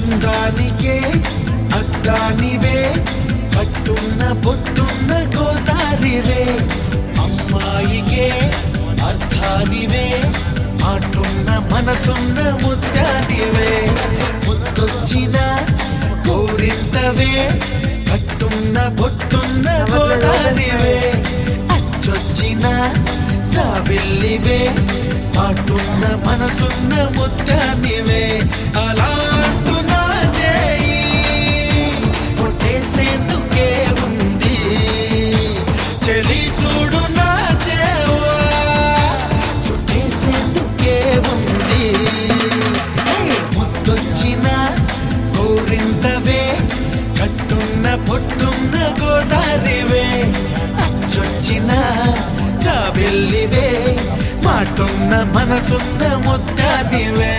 అందానికే అద్దానివే కట్టున్న బొట్టున్న గోదారివే అమ్మాయికే అర్థానివే మాటున్న మనసున్న ముత్యానివే ముద్దొచ్చిన గోరింతవే కట్టున్న బొట్టున్న గోదారివే అచ్చొచ్చిన జాబిల్లివే మాటున్న మనసున్న ముత్యానివే అలాంటు నా చేయి కొట్టేసేందుకే ఉంది చెలి చూడు నా చేవా చుట్టేసేందుకే ఉంది ముద్దొచ్చిన గోరింతవే కట్టున్న పొట్టున్న గోదారివే అచ్చొచ్చిన జాబిల్లివే మాటున్న మనసున్న ముత్యానివే